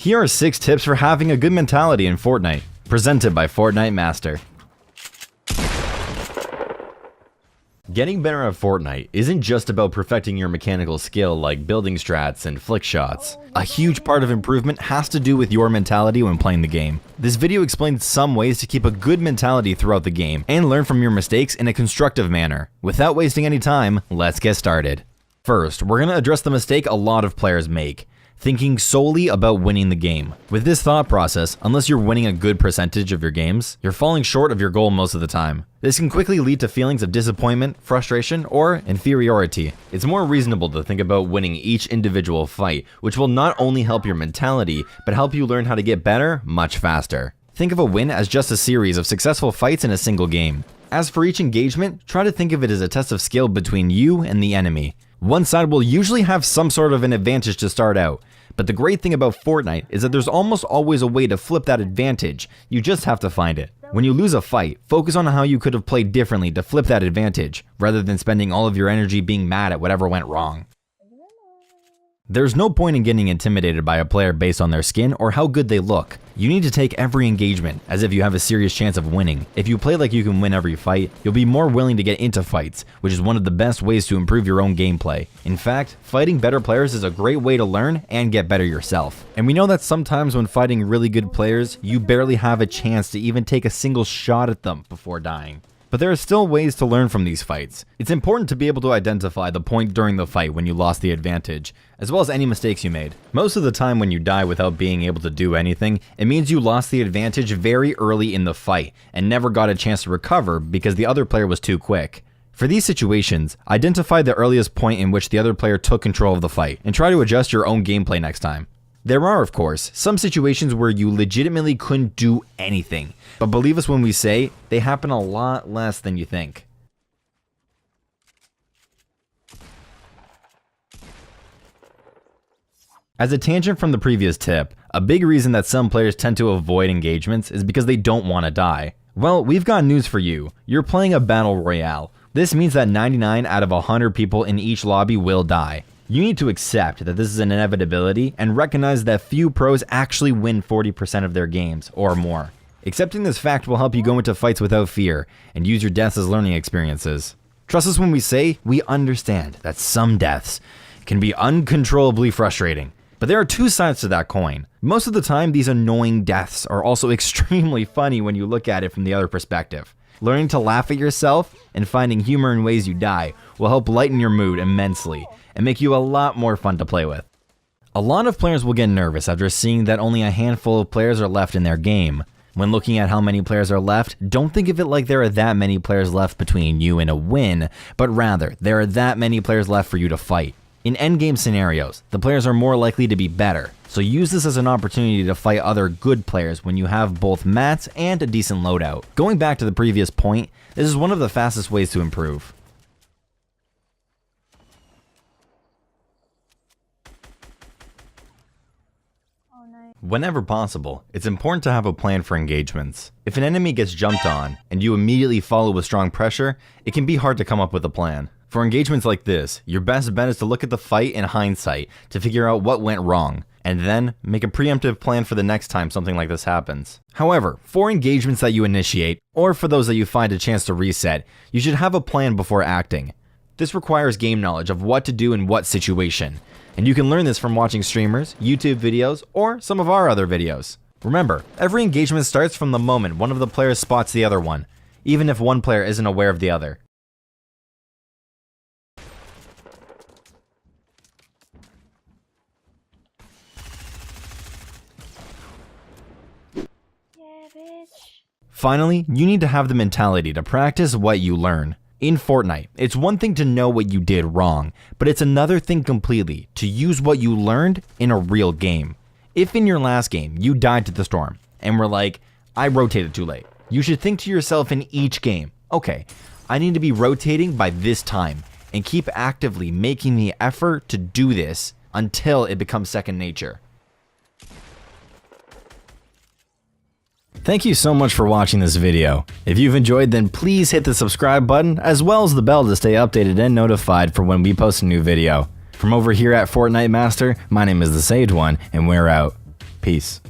Here are 6 tips for having a good mentality in Fortnite, presented by Fortnite Master. Getting better at Fortnite isn't just about perfecting your mechanical skill like building strats and flick shots. A huge part of improvement has to do with your mentality when playing the game. This video explains some ways to keep a good mentality throughout the game and learn from your mistakes in a constructive manner. Without wasting any time, let's get started. First, we're going to address the mistake a lot of players make: thinking solely about winning the game. With this thought process, unless you're winning a good percentage of your games, you're falling short of your goal most of the time. This can quickly lead to feelings of disappointment, frustration, or inferiority. It's more reasonable to think about winning each individual fight, which will not only help your mentality, but help you learn how to get better much faster. Think of a win as just a series of successful fights in a single game. As for each engagement, try to think of it as a test of skill between you and the enemy. One side will usually have some sort of an advantage to start out, but the great thing about Fortnite is that there's almost always a way to flip that advantage. You just have to find it. When you lose a fight, focus on how you could have played differently to flip that advantage, rather than spending all of your energy being mad at whatever went wrong. There's no point in getting intimidated by a player based on their skin or how good they look. You need to take every engagement as if you have a serious chance of winning. If you play like you can win every fight, you'll be more willing to get into fights, which is one of the best ways to improve your own gameplay. In fact, fighting better players is a great way to learn and get better yourself. And we know that sometimes when fighting really good players, you barely have a chance to even take a single shot at them before dying. But there are still ways to learn from these fights. It's important to be able to identify the point during the fight when you lost the advantage, as well as any mistakes you made. Most of the time when you die without being able to do anything, it means you lost the advantage very early in the fight and never got a chance to recover because the other player was too quick. For these situations, identify the earliest point in which the other player took control of the fight and try to adjust your own gameplay next time. There are, of course, some situations where you legitimately couldn't do anything, but believe us when we say they happen a lot less than you think. As a tangent from the previous tip, a big reason that some players tend to avoid engagements is because they don't want to die. Well, we've got news for you. You're playing a battle royale. This means that 99 out of 100 people in each lobby will die. You need to accept that this is an inevitability and recognize that few pros actually win 40% of their games or more. Accepting this fact will help you go into fights without fear and use your deaths as learning experiences. Trust us when we say we understand that some deaths can be uncontrollably frustrating. But there are two sides to that coin. Most of the time, these annoying deaths are also extremely funny when you look at it from the other perspective. Learning to laugh at yourself and finding humor in ways you die will help lighten your mood immensely and make you a lot more fun to play with. A lot of players will get nervous after seeing that only a handful of players are left in their game. When looking at how many players are left, don't think of it like there are that many players left between you and a win, but rather there are that many players left for you to fight. In endgame scenarios, the players are more likely to be better, so use this as an opportunity to fight other good players when you have both mats and a decent loadout. Going back to the previous point, this is one of the fastest ways to improve. Whenever possible, it's important to have a plan for engagements. If an enemy gets jumped on, and you immediately follow with strong pressure, it can be hard to come up with a plan. For engagements like this, your best bet is to look at the fight in hindsight to figure out what went wrong, and then make a preemptive plan for the next time something like this happens. However, for engagements that you initiate, or for those that you find a chance to reset, you should have a plan before acting. This requires game knowledge of what to do in what situation, and you can learn this from watching streamers, YouTube videos, or some of our other videos. Remember, every engagement starts from the moment one of the players spots the other one, even if one player isn't aware of the other. Finally, you need to have the mentality to practice what you learn. In Fortnite, it's one thing to know what you did wrong, but it's another thing completely to use what you learned in a real game. If in your last game you died to the storm and were like, I rotated too late, you should think to yourself in each game, okay, I need to be rotating by this time and keep actively making the effort to do this until it becomes second nature. Thank you so much for watching this video. If you've enjoyed, then please hit the subscribe button as well as the bell to stay updated and notified for when we post a new video. From over here at Fortnite Master, my name is the Sage One, and we're out. Peace. Peace.